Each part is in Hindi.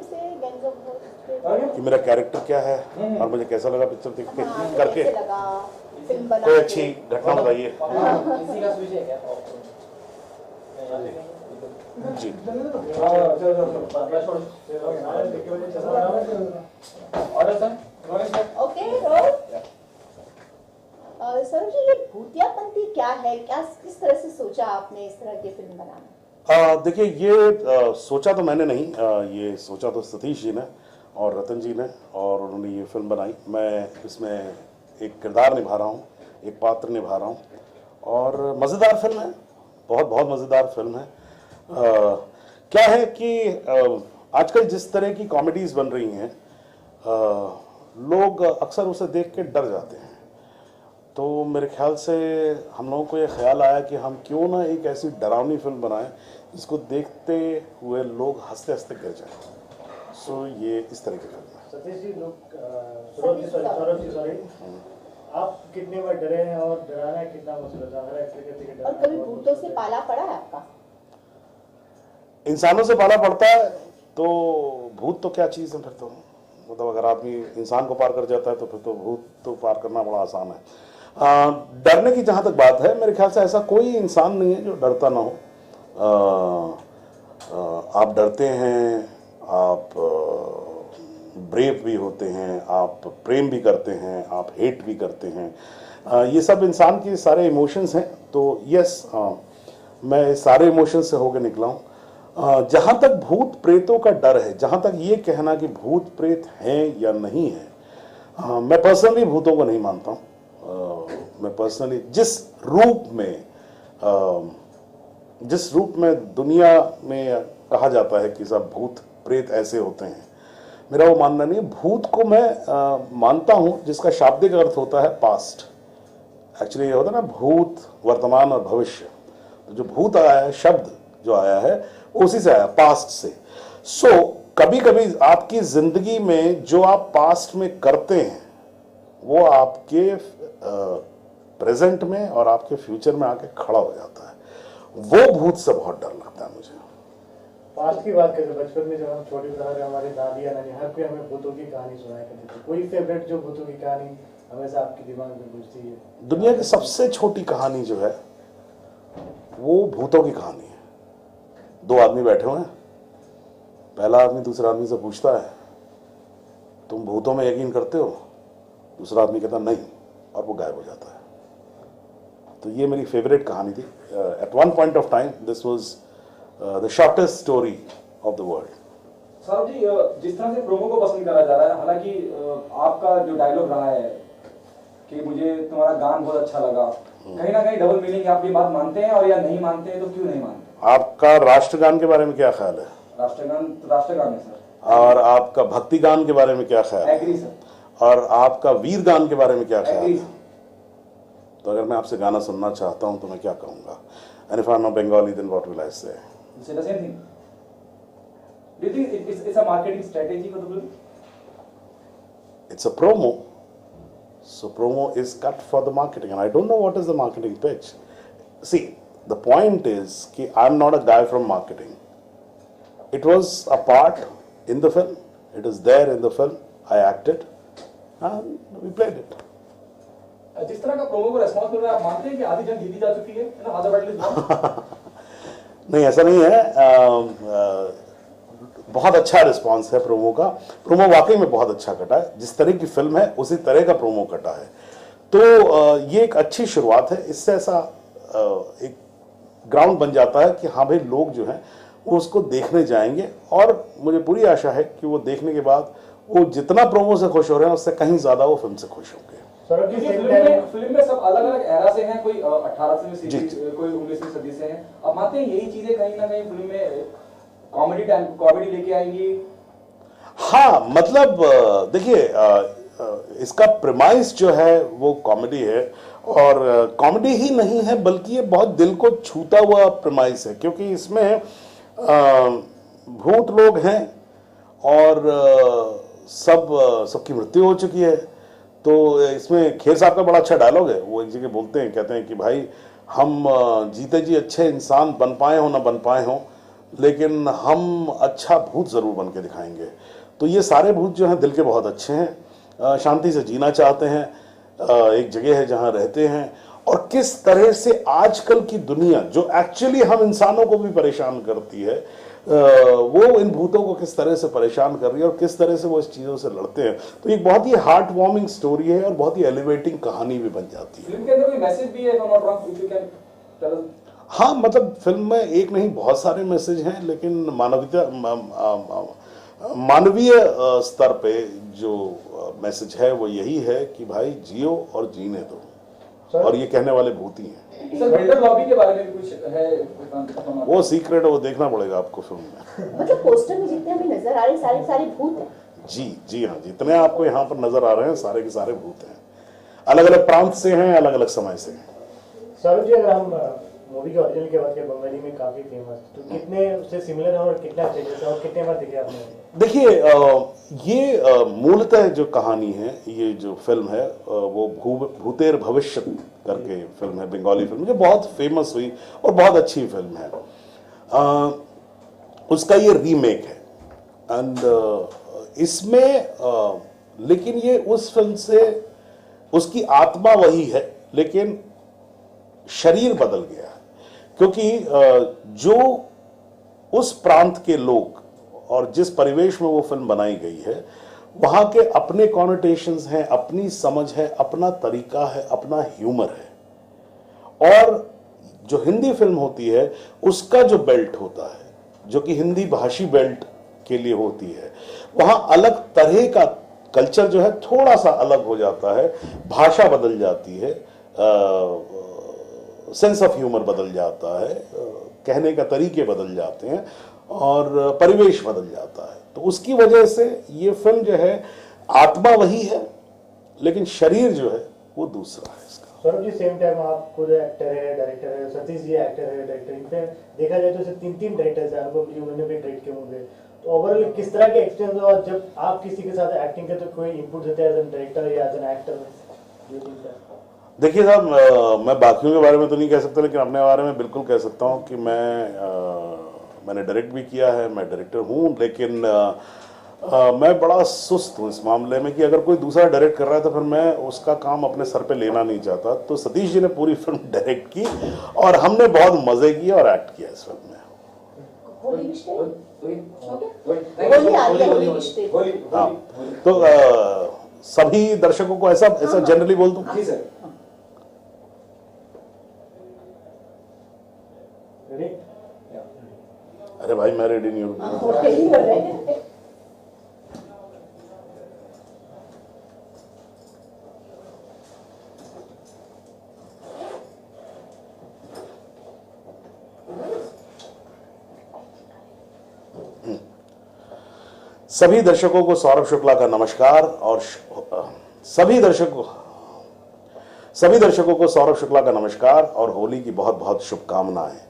फिल्म से गैंग्स ऑफ घोस्ट कि मेरा कैरेक्टर क्या है और मुझे कैसा लगा पिक्चर देख के करके कैसे लगा फिल्म बना कोई अच्छी घटना बताइए। इसी का विषय क्या जी ओके सर जी, ये भूतियापंथी क्या है, क्या किस तरह से सोचा आपने इस तरह की फिल्म बनाना? देखिए ये सोचा तो मैंने नहीं, ये सोचा तो सतीश जी ने और रतन जी ने, और उन्होंने ये फिल्म बनाई। मैं इसमें एक किरदार निभा रहा हूँ, एक पात्र निभा रहा हूँ, और मज़ेदार फिल्म है, बहुत बहुत मज़ेदार फिल्म है। क्या है कि आजकल जिस तरह की कॉमेडीज़ बन रही हैं, लोग अक्सर उसे देख के डर जाते हैं। तो मेरे ख्याल से हम लोगों को ये ख्याल आया कि हम क्यों ना एक ऐसी डरावनी फिल्म बनाएं जिसको देखते हुए लोग हंसते हंसते गिर जाएं। सो ये इस तरह की फिल्म है। सतीश जी, सौरभ जी सॉरी, आप कितने बार डरे हैं और डराना कितना मुश्किल होता है? और कभी भूतों से पाला पड़ा है आपका? इंसानों से पाला पड़ता है तो भूत तो क्या चीज़ है फिर तो, मतलब अगर आदमी इंसान को पार कर जाता है तो फिर तो भूत तो पार करना बड़ा आसान है। डरने की जहाँ तक बात है, मेरे ख्याल से ऐसा कोई इंसान नहीं है जो डरता ना हो। आप डरते हैं, आप ब्रेव भी होते हैं, आप प्रेम भी करते हैं, आप हेट भी करते हैं। ये सब इंसान के सारे इमोशंस हैं। तो यस, मैं सारे इमोशंस से होकर निकला हूँ। जहाँ तक भूत प्रेतों का डर है, जहाँ तक ये कहना कि भूत प्रेत हैं या नहीं है, मैं पर्सनली भूतों को नहीं मानता हूँ। मैं पर्सनली जिस रूप में दुनिया में कहा जाता है कि सब भूत प्रेत ऐसे होते हैं, मेरा वो मानना नहीं है। भूत को मैं मानता हूँ जिसका शाब्दिक अर्थ होता है पास्ट। एक्चुअली ये होता है ना, भूत, वर्तमान और भविष्य। तो जो भूत आया है, शब्द जो आया है, उसी से आया, पास्ट से। सो कभी कभी आपकी जिंदगी में जो आप पास्ट में करते हैं वो आपके प्रेजेंट में और आपके फ्यूचर में आके खड़ा हो जाता है। वो भूत से बहुत डर लगता है मुझे। पास्ट की बात करें, बचपन में जब हम छोटे थे, हमारी दादी या नानी हर कोई हमें भूतों की कहानी सुनाया करती थी। कोई फेवरेट जो भूतों की कहानी हमेशा आपके दिमाग में घुसती है? दुनिया की सबसे छोटी कहानी जो है वो भूतों की कहानी है। दो आदमी बैठे हुए हैं, पहला आदमी दूसरा आदमी से पूछता है, तुम भूतों में यकीन करते हो? दूसरा आदमी कहता नहीं, और वो गायब हो जाता है। तो ये मेरी फेवरेट कहानी थी। At one point of time this was the shortest story of the world. Sir ji, जिस तरह से प्रोमो को पसंद करा जा रहा है, हालांकि आपका जो डायलॉग रहा है कि मुझे तुम्हारा गान बहुत अच्छा लगा, कहीं ना कहीं डबल मीनिंग, आप ये बात मानते हैं और या नहीं मानते हैं, तो क्यों नहीं मानते? आपका राष्ट्रगान के बारे में क्या ख्याल है? राष्ट्रगान तो राष्ट्रगान है सर। और आपका भक्ति गान के बारे में क्या ख्याल है? Agree sir. और आपका वीर गान के बारे में क्या ख्याल एग्री है? सर। तो अगर मैं आपसे गाना सुनना चाहता हूं तो मैं क्या कहूंगा? And if I'm a Bengali, then what will I say? You say the same thing. Do you think it's a marketing strategy for the film? It's a promo. So promo is cut for the marketing, and I don't know what is the marketing pitch. See, the point is that I'm not a guy from marketing. It was a part in the film. It is there in the film. I acted, and we played it. जिस तरह का प्रोमो को रेस्पॉन्स मिल रहा है, आप मानते हैं कि आधी जंग जीती जा चुकी है ना? आधा बैटल इज वॉन? नहीं, ऐसा नहीं है। बहुत अच्छा रिस्पांस है प्रोमो का। प्रोमो वाकई में बहुत अच्छा कटा है। जिस तरह की फिल्म है उसी तरह का प्रोमो कटा है। तो ये एक अच्छी शुरुआत है। इससे ऐसा एक ग्राउंड बन जाता है कि हाँ भाई, लोग जो हैं वो उसको देखने जाएंगे, और मुझे पूरी आशा है कि वो देखने के बाद वो जितना प्रोमो से खुश हो रहे हैं उससे कहीं ज़्यादा वो फिल्म से खुश होंगे। फिल्म में सब अलग अलग एरा से हैं, कोई 18वीं सदी, कोई 19वीं सदी से हैं। अब मानते हैं यही चीजें कहीं ना कहीं फिल्म में कॉमेडी लेके आएंगी? हाँ, मतलब देखिए, इसका प्रेमाइस जो है वो कॉमेडी है, और कॉमेडी ही नहीं है बल्कि ये बहुत दिल को छूता हुआ प्रेमाइस है, क्योंकि इसमें भूत लोग हैं और सबकी मृत्यु हो चुकी है। तो इसमें खेर साहब का बड़ा अच्छा डायलॉग है। वो एक जगह बोलते हैं, कहते हैं कि भाई हम जीते जी अच्छे इंसान बन पाए हो ना बन पाए हो, लेकिन हम अच्छा भूत ज़रूर बन के दिखाएंगे। तो ये सारे भूत जो हैं दिल के बहुत अच्छे हैं, शांति से जीना चाहते हैं, एक जगह है जहाँ रहते हैं, और किस तरह से आजकल की दुनिया जो एक्चुअली हम इंसानों को भी परेशान करती है, वो इन भूतों को किस तरह से परेशान कर रही है और किस तरह से वो इस चीज़ों से लड़ते हैं। तो एक बहुत ही हार्ट वार्मिंग स्टोरी है और बहुत ही एलिवेटिंग कहानी भी बन जाती है। फिल्म के अंदर कोई मैसेज भी है, if I'm not wrong, if you can tell us? हाँ, मतलब फिल्म में एक नहीं बहुत सारे मैसेज हैं, लेकिन मानवीय स्तर पे जो मैसेज है वो यही है कि भाई जियो और जीने दो, और ये कहने वाले भूत ही हैं। सर बिल्डर लॉबी के बारे में भी कुछ है? वो सीक्रेट है, वो देखना पड़ेगा आपको फिल्म में। मतलब पोस्टर में जितने हमें नजर आ रहे हैं सारे सारे भूत हैं। जी हाँ, जितने आपको यहाँ पर नजर आ रहे हैं सारे के सारे भूत हैं, अलग अलग प्रांत से हैं, अलग अलग समय से हैं। सौरभ जी, अगर हम मूवी के ओरिजिनल की बात करें, बंगाली में काफी फेमस, तो कितने उससे सिमिलर है और कितना चेंजेस है और कितने बार देखे आपने? देखिए, ये मूलतः जो कहानी है, ये जो फिल्म है, वो भूतेर भविष्य करके फिल्म है, बंगाली फिल्म जो बहुत फेमस हुई और बहुत अच्छी फिल्म है। उसका ये रीमेक है, एंड इसमें लेकिन ये उस फिल्म से उसकी आत्मा वही है, लेकिन शरीर बदल गया है, क्योंकि जो उस प्रांत के लोग और जिस परिवेश में वो फिल्म बनाई गई है, वहाँ के अपने कॉनोटेशंस हैं, अपनी समझ है, अपना तरीका है, अपना ह्यूमर है। और जो हिंदी फिल्म होती है उसका जो बेल्ट होता है, जो कि हिंदी भाषी बेल्ट के लिए होती है, वहाँ अलग तरह का कल्चर जो है थोड़ा सा अलग हो जाता है, भाषा बदल जाती है, सेंस ऑफ ह्यूमर बदल जाता है, कहने का तरीके बदल जाते हैं और परिवेश बदल जाता है। तो उसकी वजह से ये फिल्म जो है आत्मा वही है, लेकिन शरीर जो है वो दूसरा है इसका। सौरभ जी, सेम टाइम आप खुद एक्टर है, डायरेक्टर है, सतीश जी एक्टर है, डायरेक्टर, इन पे देखा जाए तो सिर्फ तीन डायरेक्टर्स हैं, अनुभव जी उन्होंने भी डायरेक्ट किए होंगे। तो ओवरऑल किस तरह के एक्सपीरियंस, और जब आप किसी के साथ एक्टिंग करते तो कोई इनपुट देते हैं एज एन डायरेक्टर या एज एन एक्टर? देखिए साहब, मैं बाकियों के बारे में तो नहीं कह सकता, लेकिन अपने बारे में बिल्कुल कह सकता हूँ कि मैंने डायरेक्ट भी किया है, मैं डायरेक्टर हूँ, लेकिन मैं बड़ा सुस्त हूँ इस मामले में कि अगर कोई दूसरा डायरेक्ट कर रहा है तो फिर मैं उसका काम अपने सर पे लेना नहीं चाहता। तो सतीश जी ने पूरी फिल्म डायरेक्ट की और हमने बहुत मजे किए और एक्ट किया इस फिल्म में। होली रिश्ते? होली आ रही है, होली रिश्ते। हाँ, तो सभी दर्शकों को ऐसा जनरली बोल दूं? जी सर। अरे भाई, मैं रेडी नहीं हूँ। होली हो रहे हैं। सभी दर्शकों को सौरभ शुक्ला का नमस्कार, और सभी दर्शकों को सौरभ शुक्ला का नमस्कार और होली की बहुत बहुत शुभकामनाएं।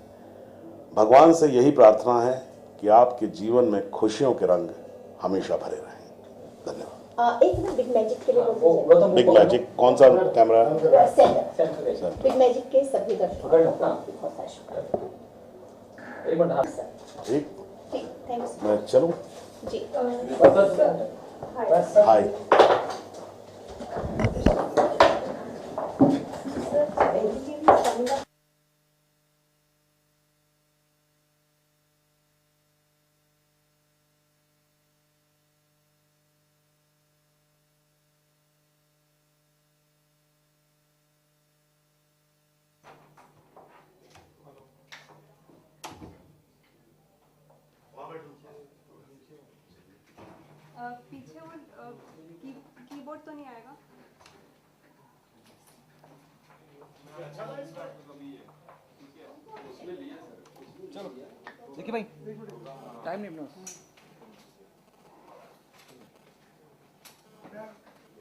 भगवान से यही प्रार्थना है कि आपके जीवन में खुशियों के रंग हमेशा भरे रहें। धन्यवाद। एक मिनट, बिग मैजिक के लिए बिग मैजिक कौन सा कैमरा है? सेंटर। बिग मैजिक के सभी दर्शकों को बहुत सारा शुक्रिया। एक मिनट। ठीक, ठीक, थैंक्स मैं चलूं? जी। हाय। पीछे वो कीबोर्ड तो नहीं आएगा? चलो देखिए भाई, टाइम नहीं अपना।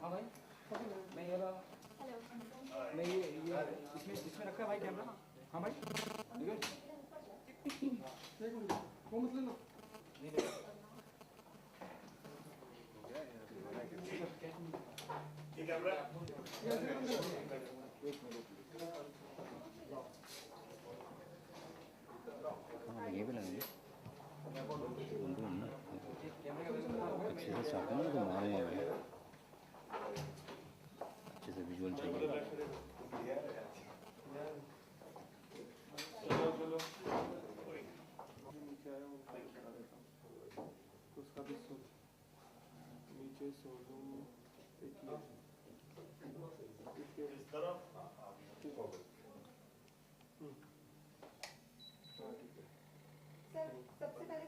हाँ भाई, मैं ये वाला, मैं ये इसमें रखा है भाई कैमरा। हाँ भाई, वो मत ले लो। ये भी लगेंगे। अच्छे से चाहते हैं तो मारे हैं अच्छे से विजुअल चाहिए। सर सबसे पहले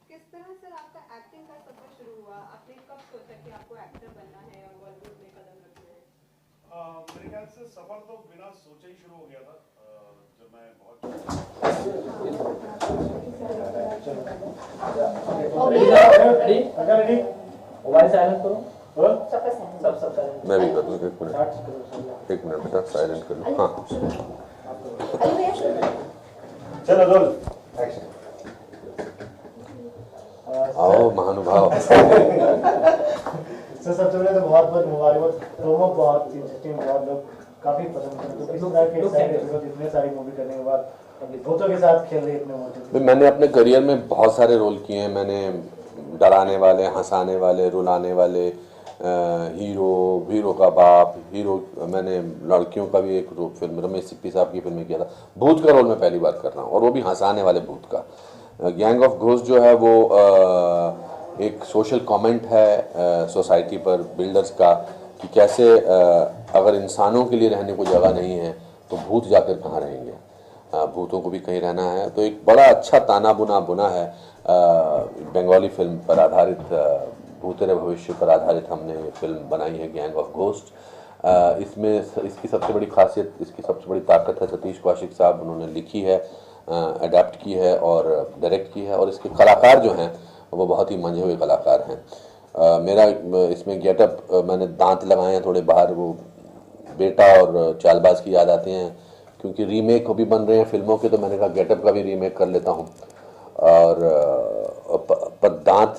किस तरह सर आपका एक्टिंग का सफर शुरू हुआ? आपने कब सोचा कि आपको एक्टर बनना है और बॉलीवुड में कदम रखना है? मेरे ख्याल से सफर तो बिना सोचे ही शुरू हो गया था। जब मैं बहुत मोबाइल साइलेंट करो। मैं भी कर लूँ, एक मिनट बेटा, साइलेंट कर लूँ। हाँ चलो रोल आओ महानुभाव। सर सबसे पहले तो बहुत बहुत मुबारक। प्रोमो बहुत इंटरेस्टिंग, बहुत लोग काफी पसंद करते हैं। किस तरह के एक्साइटेड हो इतने सारी मूवी करने के बाद, भूतों के साथ खेल रहे इतने मोटे? मैंने अपने करियर में बहुत सारे रोल किए हैं। मैंने डराने वाले, हंसाने वाले, रुलाने वाले, हीरो का बाप, हीरो। मैंने लड़कियों का भी एक फिल्म रमेश सिप्पी साहब की फिल्म में किया था। भूत का रोल मैं पहली बार कर रहा हूँ, और वो भी हंसाने वाले भूत का। गैंग ऑफ घोस्ट जो है वो एक सोशल कमेंट है सोसाइटी पर, बिल्डर्स का, कि कैसे अगर इंसानों के लिए रहने को जगह नहीं है तो भूत जाकर कहाँ रहेंगे, भूतों को भी कहीं रहना है। तो एक बड़ा अच्छा ताना बुना है। बंगाली फिल्म पर आधारित, भूतेरे भविष्य पर आधारित हमने ये फिल्म बनाई है गैंग ऑफ घोस्ट। इसमें इसकी सबसे बड़ी खासियत, इसकी सबसे बड़ी ताकत है सतीश कौशिक साहब, उन्होंने लिखी है, अडेप्ट की है और डायरेक्ट की है। और इसके कलाकार जो हैं वो बहुत ही मंझे हुए कलाकार हैं। मेरा इसमें गेटअप, मैंने दांत लगाए हैं थोड़े बाहर, वो बेटा और चालबाज की याद आती हैं, क्योंकि रीमेक भी बन रहे हैं फिल्मों के, तो मैंने कहा गेटअप का भी रीमेक कर लेता हूँ। और पर दांत,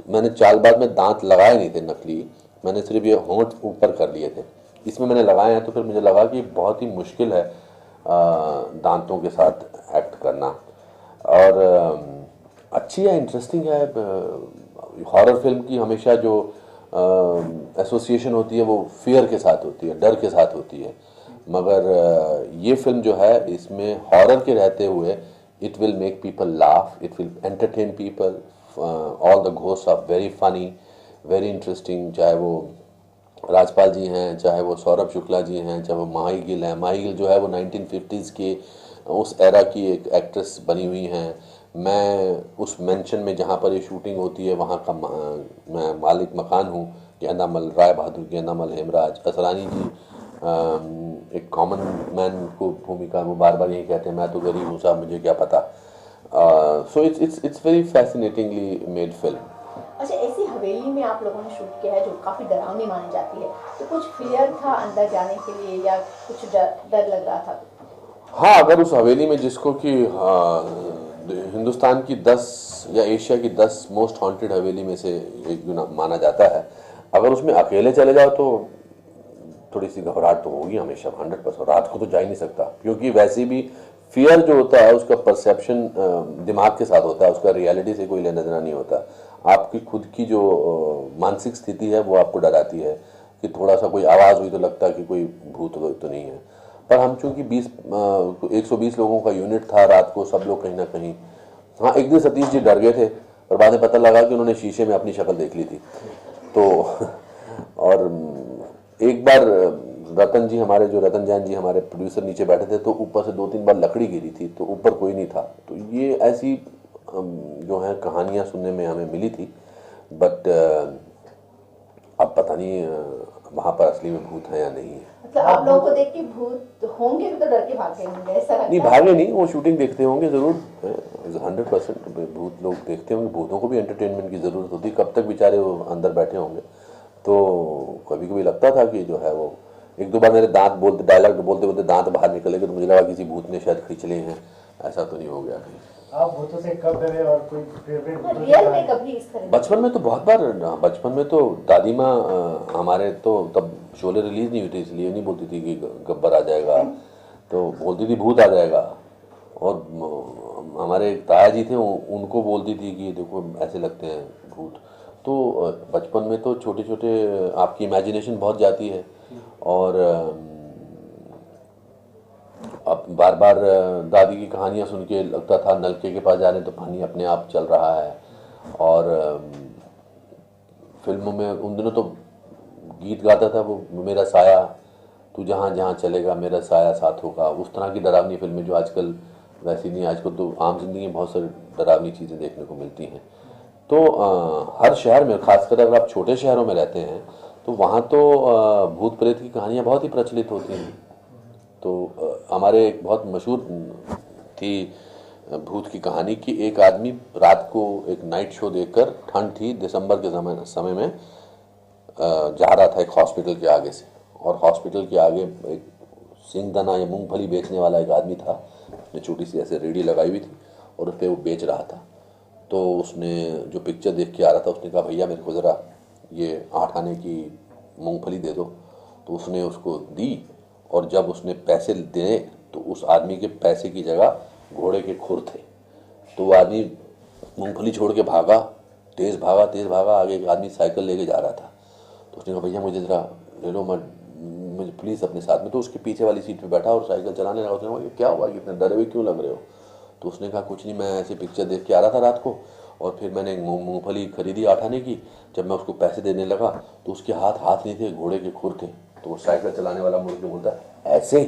मैंने चालबाज में दांत लगाए नहीं थे नकली, मैंने सिर्फ ये होंठ ऊपर कर लिए थे। इसमें मैंने लगाए हैं, तो फिर मुझे लगा कि बहुत ही मुश्किल है दांतों के साथ एक्ट करना। और अच्छी है, इंटरेस्टिंग है। हॉरर फिल्म की हमेशा जो एसोसिएशन होती है वो फियर के साथ होती है, डर के साथ होती है। मगर ये फिल्म जो है, इसमें हॉरर के रहते हुए it will make people laugh, it will entertain people. All the ghost are very funny, very interesting. चाहे वो राजपाल जी हैं, चाहे वो सौरभ शुक्ला जी हैं, चाहे वो माही गिल हैं। माही गिल जो है वो 1950s के उस एरा की एक एक्ट्रेस बनी हुई हैं। मैं उस मेंशन में जहाँ पर ये शूटिंग होती है वहाँ का मैं मालिक मकान हूँ। गेंदामल, राय बहादुर गेंदामल, हेमराज असरानी जी एक कॉमन मैन को भूमिका, वो बार बार यही कहते हैं, मैं तो गरीब हूँ साहब, मुझे क्या पता। So it's very fascinatingly made film. अच्छा, ऐसी हवेली में आप लोगों ने शूट किया है जो काफी डरावनी मानी जाती है, तो कुछ फियर था अंदर जाने के लिए या कुछ डर लग रहा था? हाँ, अगर उस हवेली में, जिसको कि हिंदुस्तान की 10 या एशिया की 10 मोस्ट हॉन्टेड हवेली में से एक माना जाता है, अगर उसमें अकेले चले जाओ तो थोड़ी सी घबराहट तो होगी हमेशा, 100%। रात को तो जा ही नहीं सकता, क्योंकि वैसे भी फियर जो होता है उसका परसेप्शन दिमाग के साथ होता है, उसका रियलिटी से कोई लेना देना नहीं होता। आपकी खुद की जो मानसिक स्थिति है वो आपको डराती है कि थोड़ा सा कोई आवाज़ हुई तो लगता है कि कोई भूत तो नहीं है। पर हम चूँकि 120 लोगों का यूनिट था, रात को सब लोग कहीं ना कहीं, हाँ एक दिन सतीश जी डर गए थे, और बाद में पता लगा कि उन्होंने शीशे में अपनी शक्ल देख ली थी। तो और एक बार रतन जैन जी हमारे प्रोड्यूसर नीचे बैठे थे, तो ऊपर से 2-3 बार लकड़ी गिरी थी, तो ऊपर कोई नहीं था। तो ये ऐसी जो है कहानियाँ सुनने में हमें मिली थी। बट अब पता नहीं वहाँ पर असली में भूत है या नहीं है। मतलब आप लोगों को देख के भूत होंगे तो डर के भागे होंगे, ऐसा लगता है? नहीं, भागे नहीं, वो शूटिंग देखते होंगे जरूर, 100% भूत लोग देखते होंगे। भूतों को भी एंटरटेनमेंट की ज़रूरत होती, कब तक बेचारे वो अंदर बैठे होंगे। तो कभी कभी लगता था कि जो है वो, 1-2 बार मेरे दांत डायलॉग बोलते दांत बाहर निकले, तो मुझे लगा किसी भूत ने शायद खींच लिए हैं, ऐसा तो नहीं हो गया कहीं। आप भूतों से कब डरे और कोई फेवरेट भूतों रियल में कभी इस तरह? बचपन में तो बहुत बार, बचपन में तो दादी माँ हमारे, तो तब शोले रिलीज नहीं हुई थी, इसलिए नहीं बोलती थी कि गब्बर आ जाएगा, तो बोलती थी भूत आ जाएगा। और हमारे ताया जी थे, उनको बोलती थी कि देखो ऐसे लगते हैं भूत। तो बचपन में तो छोटे छोटे आपकी इमेजिनेशन बहुत जाती है, और अब बार बार दादी की कहानियाँ सुन के लगता था नलके के पास जा रहे तो पानी अपने आप चल रहा है। और फिल्मों में उन दिनों तो गीत गाता था वो, मेरा साया तू जहाँ जहाँ चलेगा मेरा साया साथ होगा, उस तरह की डरावनी फिल्में जो आजकल वैसी नहीं। आजकल तो आम जिंदगी में बहुत सारी डरावनी चीज़ें देखने को मिलती हैं। तो हर शहर में, खासकर अगर आप छोटे शहरों में रहते हैं तो वहाँ तो भूत प्रेत की कहानियाँ बहुत ही प्रचलित होती हैं। तो हमारे एक बहुत मशहूर थी भूत की कहानी कि एक आदमी रात को एक नाइट शो देखकर, ठंड थी, दिसंबर के समय में जा रहा था एक हॉस्पिटल के आगे से, और हॉस्पिटल के आगे एक सिंगदाना या मूंगफली बेचने वाला एक आदमी था। उसने छोटी सी ऐसे रेडी लगाई हुई थी और उस पर वो बेच रहा था। तो उसने जो पिक्चर देख के आ रहा था उसने कहा भैया मेरे को ज़रा ये 8 आने की मूंगफली दे दो। तो उसने उसको दी, और जब उसने पैसे दिए तो उस आदमी के पैसे की जगह घोड़े के खुर थे। तो वो आदमी मूंगफली छोड़ के भागा, तेज़ भागा। आगे एक आदमी साइकिल लेके जा रहा था। तो उसने कहा भैया मुझे ज़रा ले लो, मुझे प्लीज़ अपने साथ में। तो उसके पीछे वाली सीट पे बैठा और साइकिल चलाने लगा। उसने कहा क्या हुआ, इतने डरे हुए क्यों लग रहे हो? तो उसने कहा कुछ नहीं, मैं ऐसे पिक्चर देख के आ रहा था रात को, और फिर मैंने मूंगफली खरीदी 8 आने की। जब मैं उसको पैसे देने लगा तो उसके हाथ नहीं थे, घोड़े के खुर थे। तो वो साइकिल चलाने वाला मुड़ के बोलता ऐसे।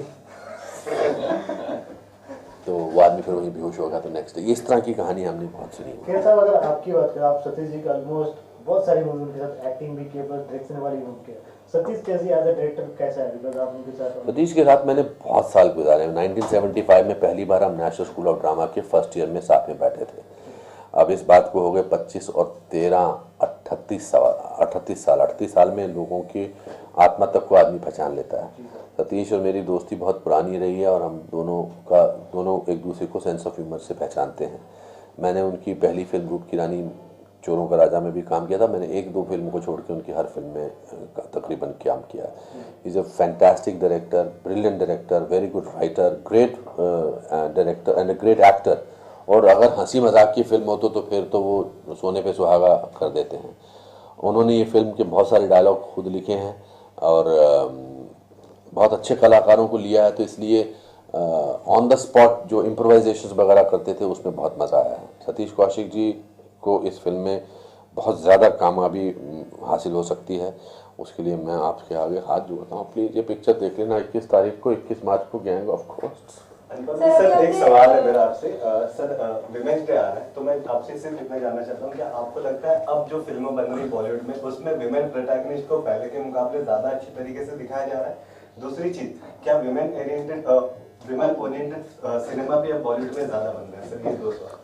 तो वो आदमी फिर वहीं बेहोश हो गया। तो नेक्स्ट डे इस तरह की कहानी हमने बहुत सुनी। खैर साहब, अगर आपकी बात करें, आप सतीश जी का ऑलमोस्ट बहुत सारी मूवी उनके साथ एक्टिंग भी की, बस डायरेक्शन वाली मूवी की। सतीश कैसी एज अ डायरेक्टर कैसा है? बिकॉज आप उनके साथ, सतीश के साथ मैंने बहुत साल गुजारे हैं। 1975 में पहली बार हम नेशनल स्कूल ऑफ ड्रामा के फर्स्ट ईयर में साथ में बैठे थे। अब इस बात को हो गए 25 और 13 38 साल में लोगों की आत्मा तक को आदमी पहचान लेता है। सतीश और मेरी दोस्ती बहुत पुरानी रही है, और हम दोनों एक दूसरे को सेंस ऑफ ह्यूमर से पहचानते हैं। मैंने उनकी पहली फिल्म रूप की रानी चोरों का राजा में भी काम किया था। मैंने 1-2 फिल्म को छोड़ के उनकी हर फिल्म में तकरीबन काम किया। Is a fantastic director, brilliant director, very good writer, great director and a great actor. और अगर हंसी मजाक की फिल्म हो तो फिर तो वो सोने पे सुहागा कर देते हैं। उन्होंने ये फिल्म के बहुत सारे डायलॉग खुद लिखे हैं, और बहुत अच्छे कलाकारों को लिया है। तो इसलिए ऑन द स्पॉट जो इम्प्रोवाइजेशंस वगैरह करते थे उसमें बहुत मज़ा आया है। सतीश कौशिक जी को इस फिल्म में बहुत ज़्यादा कामयाबी हासिल हो सकती है। उसके लिए मैं आपके आगे हाथ जोड़ता हूँ। प्लीज़ ये पिक्चर देख लेना 21 तारीख को, 21 मार्च को गैंग ऑफ कोर्स। सर एक सवाल है मेरा आपसे। सर विमेंस डे आ रहा है, तो मैं आपसे सिर्फ इतना जानना चाहता हूँ कि आपको लगता है अब जो फिल्में बन रही बॉलीवुड में उसमें विमेन प्रोटैगनिस्ट को पहले के मुकाबले ज़्यादा अच्छी तरीके से दिखाया जा रहा है? दूसरी चीज़, क्या विमेन ओरिएंटेड सिनेमा भी अब बॉलीवुड में ज़्यादा बन रहा है? सर ये 2 सवाल।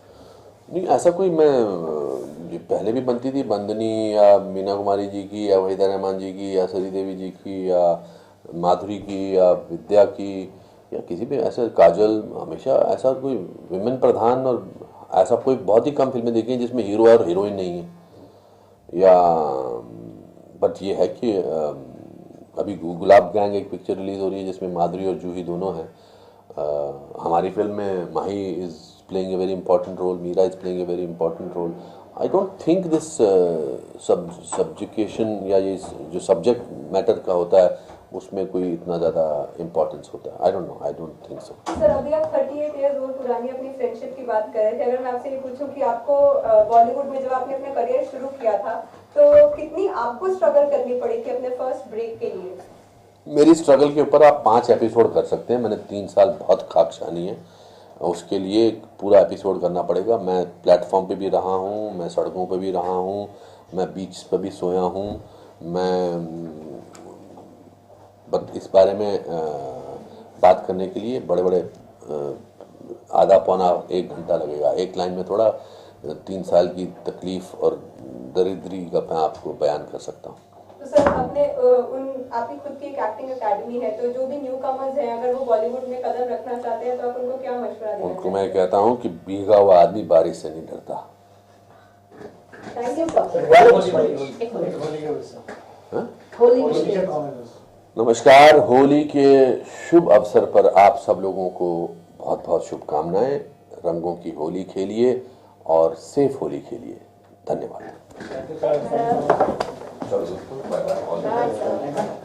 नहीं, ऐसा कोई, मैं पहले भी बनती थी, बंदनी या मीना कुमारी जी की या वहीदा रहमान जी की या सरी देवी जी की या माधुरी की या विद्या की या किसी भी ऐसे, काजल, हमेशा ऐसा कोई विमेन प्रधान, और ऐसा कोई बहुत ही कम फिल्में देखी हैं जिसमें हीरो और हीरोइन नहीं है। या बट ये है कि अभी गुलाब गैंग एक पिक्चर रिलीज हो रही है जिसमें माधुरी और जूही दोनों हैं। हमारी फिल्म में माही is playing a very important role, Meera is playing a very important role. I don't think this subjugation या ये जो subject matter का होता है उसमें कोई इतना ज़्यादा importance होता है। I don't think so. Sir अभी आप 38 years old पुरानी अपनी फ्रेंडशिप की बात कर रहे थे। अगर मैं आपसे ये पूछूं कि आपको बॉलीवुड में जब आपने अपना करियर शुरू किया था तो कितनी आपको स्ट्रगल करनी पड़ी थी अपने फर्स्ट ब्रेक के लिए? मेरी स्ट्रगल के ऊपर आप 5 एपिसोड कर सकते हैं। मैंने 3 साल बहुत खाकशानी है, उसके लिए पूरा एपिसोड करना पड़ेगा। मैं प्लेटफॉर्म पे भी रहा हूँ, मैं सड़कों पे भी रहा हूँ, मैं बीच पे भी सोया हूँ। बट इस बारे में बात करने के लिए बड़े आधा पौना 1 घंटा लगेगा। एक लाइन में थोड़ा 3 साल की तकलीफ और दरिद्री का मैं आपको बयान कर सकता हूँ। तो सर आपकी खुद की एक एक्टिंग एकेडमी है, तो जो भी न्यू कमर्स हैं अगर वो बॉलीवुड में कदम रखना चाहते हैं तो आप उनको क्या मशवरा देंगे? उनको मैं कहता हूँ कि भीगा हुआ आदमी बारिश से नहीं डरता। Thank you sir. नमस्कार, होली के शुभ अवसर पर आप सब लोगों को बहुत बहुत शुभकामनाएं। रंगों की होली खेलिए और सेफ होली खेलिए। धन्यवाद। Thank you, sir. चलो, बाय बाय।